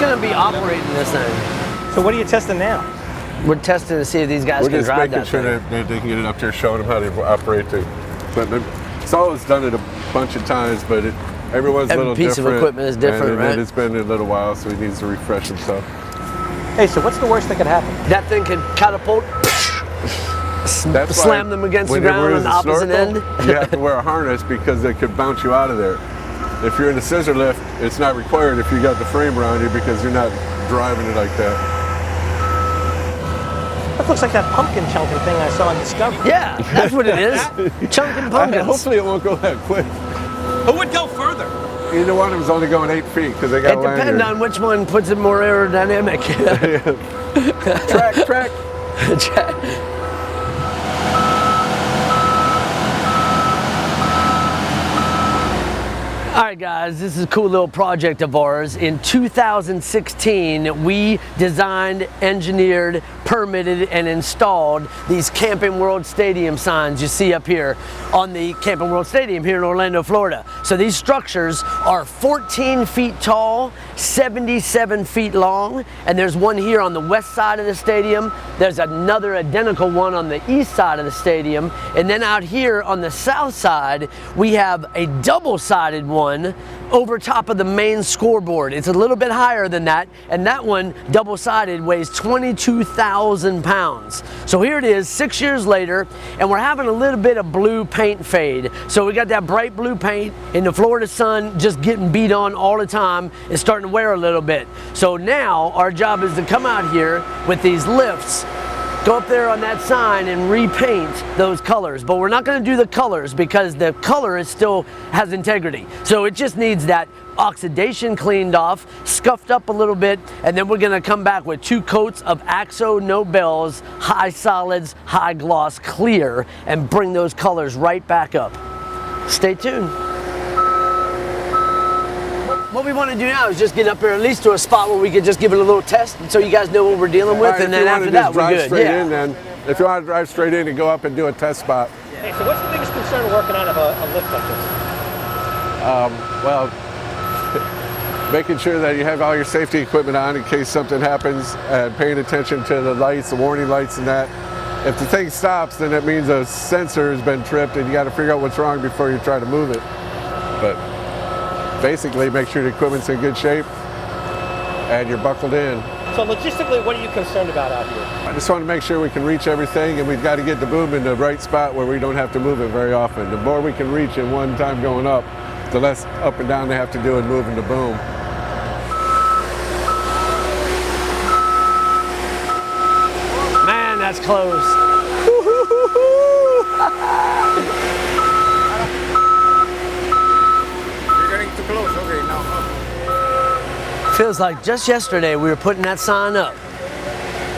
going to be operating this thing? So what are you testing now? We're testing to see if these guys can drive that thing. We're just making sure that they can get it up there, showing them how to operate the equipment. Solid's done it a bunch of times, but everyone's a little different. Every piece of equipment is different, right? It's been a little while, so he needs to refresh himself. Hey, so what's the worst that could happen? That thing could catapult, slam them against the ground on the opposite end. You have to wear a harness because it could bounce you out of there. If you're in a scissor lift, it's not required if you got the frame around you because you're not driving it like that. That looks like that pumpkin chunking thing I saw in Discovery. Yeah, that's what it is. Chunking pumpkins. Hopefully it won't go that quick. Who would go further? Either one of them's only going 8 feet because they got to land. It depends on which one puts it more aerodynamic. Track. All right, guys, this is a cool little project of ours. In 2016, we designed, engineered, permitted, and installed these Camping World Stadium signs you see up here on the Camping World Stadium here in Orlando, Florida. So these structures are 14 feet tall, 77 feet long, and there's one here on the west side of the stadium. There's another identical one on the east side of the stadium. And then out here on the south side, we have a double-sided one over top of the main scoreboard. It's a little bit higher than that, and that one, double-sided, weighs 22,000 pounds. So here it is, 6 years later, and we're having a little bit of blue paint fade. So we got that bright blue paint in the Florida sun, just getting beat on all the time. It's starting to wear a little bit. So now our job is to come out here with these lifts, go up there on that sign and repaint those colors. But we're not going to do the colors because the color still has integrity. So it just needs that oxidation cleaned off, scuffed up a little bit, and then we're going to come back with 2 coats of AkzoNobel's high solids, high gloss clear and bring those colors right back up. Stay tuned. What we want to do now is just get up here at least to a spot where we could just give it a little test so you guys know what we're dealing with, and then after that we're good. Yeah. In, if you want to drive straight in and go up and do a test spot. Hey, so what's the biggest concern working out of a lift like this? Well, making sure that you have all your safety equipment on in case something happens, and paying attention to the lights, the warning lights and that. If the thing stops, then that means a sensor has been tripped and you got to figure out what's wrong before you try to move it. But basically, make sure the equipment's in good shape and you're buckled in. So logistically, what are you concerned about out here? I just want to make sure we can reach everything, and we've got to get the boom in the right spot where we don't have to move it very often. The more we can reach in one time going up, the less up and down they have to do in moving the boom. Man, that's close. Close, okay, now up. Feels like just yesterday we were putting that sign up.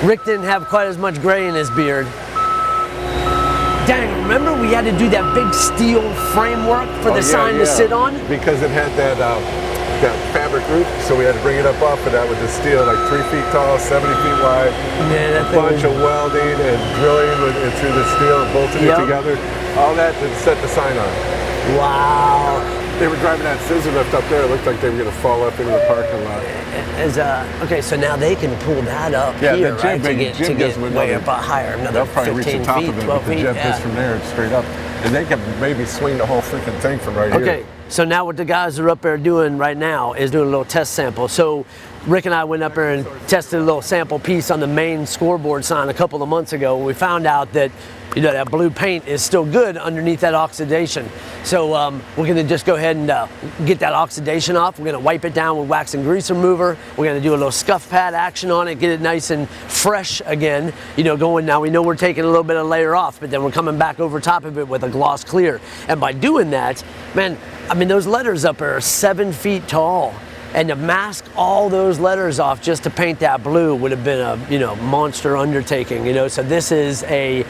Rick didn't have quite as much gray in his beard. Dang, remember we had to do that big steel framework for the sign to sit on? Because it had that fabric roof, so we had to bring it up off of that with the steel, like 3 feet tall, 70 feet wide. Man, a bunch of welding and drilling through the steel and bolting it together. All that to set the sign on. Wow. They were driving that scissor lift up there. It looked like they were going to fall up into the parking lot. Okay, so now they can pull that up here, right, to get way up higher, another 15 feet, 12 feet. The jet just from there straight up. And they can maybe swing the whole freaking thing from right here. Okay, so now what the guys are up there doing right now is doing a little test sample. So Rick and I went up there and tested a little sample piece on the main scoreboard sign a couple of months ago. We found out that that blue paint is still good underneath that oxidation. So we're gonna just go ahead and get that oxidation off. We're gonna wipe it down with wax and grease remover. We're gonna do a little scuff pad action on it, get it nice and fresh again. Going now, we know we're taking a little bit of layer off, but then we're coming back over top of it with a gloss clear. And by doing that, man, I mean, those letters up there are 7 feet tall. And to mask all those letters off just to paint that blue would have been a monster undertaking. So this is a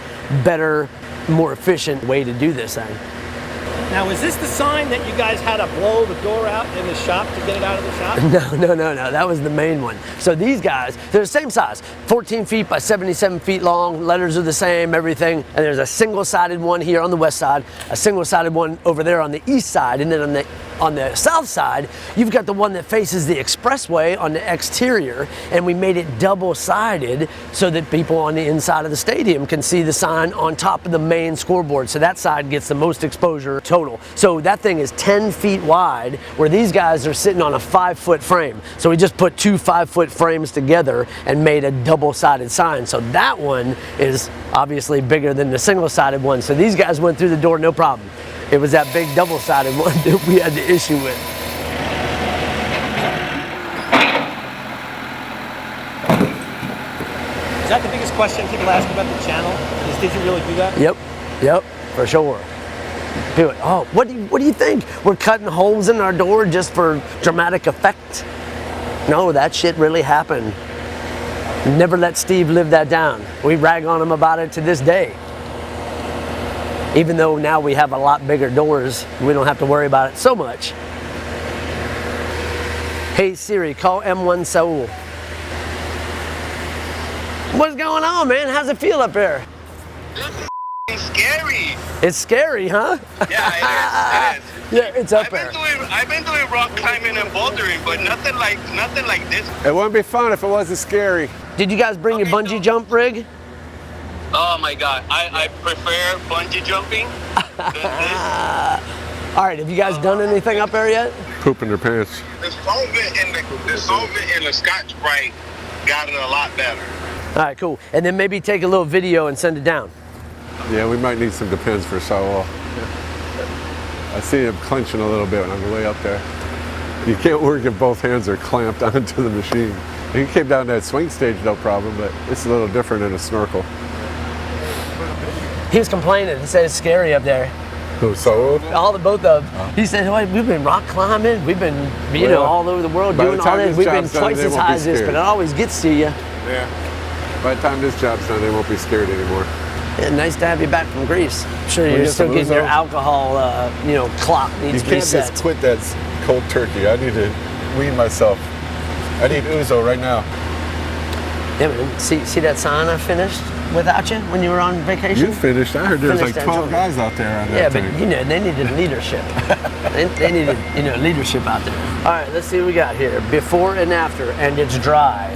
better, more efficient way to do this thing. Now, is this the sign that you guys had to blow the door out in the shop to get it out of the shop? No. That was the main one. So these guys, they're the same size, 14 feet by 77 feet long. Letters are the same, everything. And there's a single-sided one here on the west side, a single-sided one over there on the east side, and then on the On the south side, you've got the one that faces the expressway on the exterior, and we made it double-sided so that people on the inside of the stadium can see the sign on top of the main scoreboard. So that side gets the most exposure total. So that thing is 10 feet wide, where these guys are sitting on a 5-foot frame. So we just put 2 5-foot frames together and made a double-sided sign. So that one is obviously bigger than the single-sided one. So these guys went through the door no problem. It was that big double-sided one that we had the issue with. Is that the biggest question people ask about the channel? Is did you really do that? Yep, for sure. Do it. Oh, what do you think? We're cutting holes in our door just for dramatic effect? No, that shit really happened. Never let Steve live that down. We rag on him about it to this day. Even though now we have a lot bigger doors, we don't have to worry about it so much. Hey Siri, call M1 Saul. What's going on, man? How's it feel up there? It's scary. It's scary, huh? Yeah, it is. Yeah, it's up there. I've been doing rock climbing and bouldering, but nothing like this. It wouldn't be fun if it wasn't scary. Did you guys bring your bungee jump rig? Oh my God, I prefer bungee jumping than this. All right, have you guys done anything up there yet? Pooping their pants. The solvent and the Scotch-Brite got it a lot better. All right, cool. And then maybe take a little video and send it down. Yeah, we might need some Depends for Saul. I see him clenching a little bit on the way up there. You can't work if both hands are clamped onto the machine. He came down that swing stage no problem, but it's a little different in a snorkel. He was complaining. He said it's scary up there. Oh, Saul? Both of them. He said, well, we've been rock climbing. We've been, all over the world by the doing all time this. this We've been job's done, twice they as won't high be as this, scared. but it always gets to you. Yeah. By the time this job's done, they won't be scared anymore. Yeah, nice to have you back from Greece. I'm sure We you're get still some getting your Ouzo. alcohol, clock needs You to be can't set. just quit that cold turkey. I need to wean myself. I need Ouzo right now. Yeah, man. See that sign I finished without you when you were on vacation? You finished. I heard there was like Finished that 12 joint. guys out there on Yeah, that but thing. they needed leadership. they needed, leadership out there. All right, let's see what we got here. Before and after, and it's dry.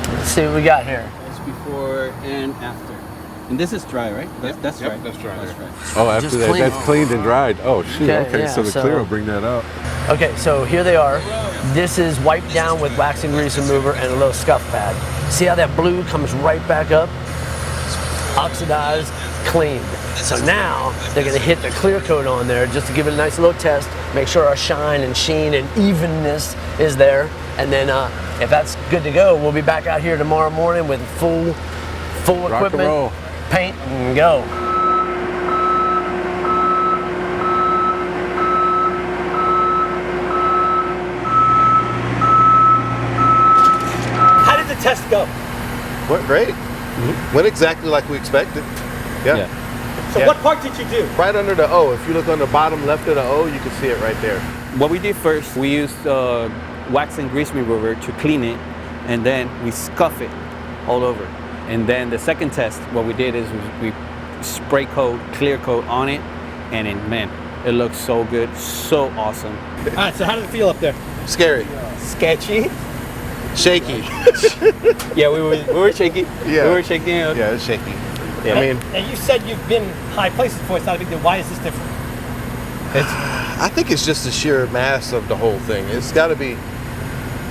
Let's see what we got here. It's before and after. And this is dry, right? That's dry. that's dry. That's dry. Oh, after Just that, clean. that's cleaned and dried. Oh, shoot. Okay, yeah, so the so- clear will bring that out. Okay, so here they are. This is wiped down with wax and grease remover and a little scuff pad. See how that blue comes right back up? Oxidized, cleaned. So now they're gonna hit the clear coat on there just to give it a nice little test, make sure our shine and sheen and evenness is there. And then if that's good to go, we'll be back out here tomorrow morning with full Rock and equipment, roll. paint, and go. How did the test go? Went great. Went exactly like we expected. Yeah. So Yeah. what part did you do? Right under the O. If you look on the bottom left of the O, you can see it right there. What we did first, we used wax and grease remover to clean it, and then we scuff it all over. And then the second test, what we did is we spray coat, clear coat on it, and then, man, it looks so good, so awesome. All right, so how did it feel up there? Scary. Sketchy. Shaky. Yeah, we were shaky. Yeah. We were shaking it. Yeah, it's shaky. Yeah. I mean, And you said you've been high places before. It's not a big deal. Why is this different? I think it's just the sheer mass of the whole thing. It's got to be.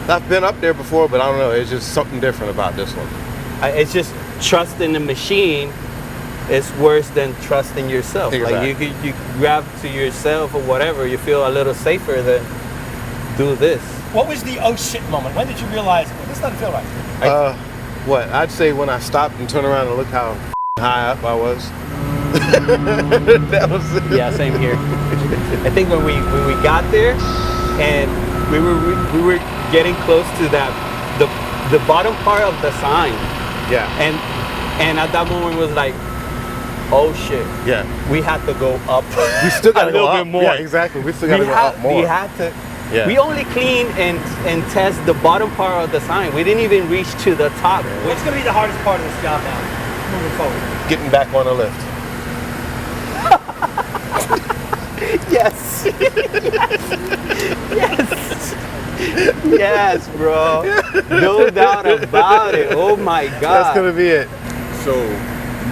I've been up there before, but I don't know. It's just something different about this one. It's just trust in the machine is worse than trusting yourself. Exactly. Like you grab to yourself or whatever, you feel a little safer than do this. What was the oh shit moment? When did you realize, well, this doesn't feel right? What? I'd say when I stopped and turned around and looked how high up I was. That was it. Yeah, same here. I think when we got there and we were getting close to that the bottom part of the sign, Yeah. and at that moment was like, oh shit, Yeah. we had to go up. We still got a to go little up. bit more. Yeah, exactly. We still got to go up more. We had to. Yeah. We only cleaned and test the bottom part of the sign. We didn't even reach to the top. What's going to be the hardest part of this job now, moving forward? Getting back on the lift. Yes. Yes, bro. No doubt about it. Oh my God. That's gonna be it. So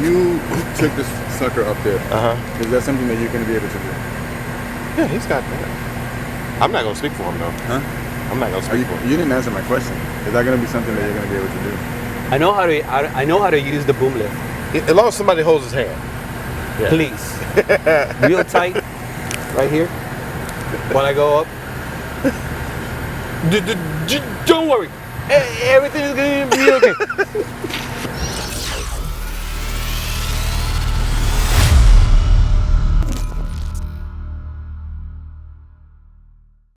you took this sucker up there. Uh-huh. Is that something that you're going to be able to do? Yeah, he's got that. I'm not gonna speak for him though. Huh? I'm not gonna speak for him. You didn't answer my question. Is that going to be something that you're going to be able to do? I know how to use the boom lift. As long as somebody holds his hand. Yeah. Please. Real tight. Right here. When I go up. Don't worry. Everything is going to be okay.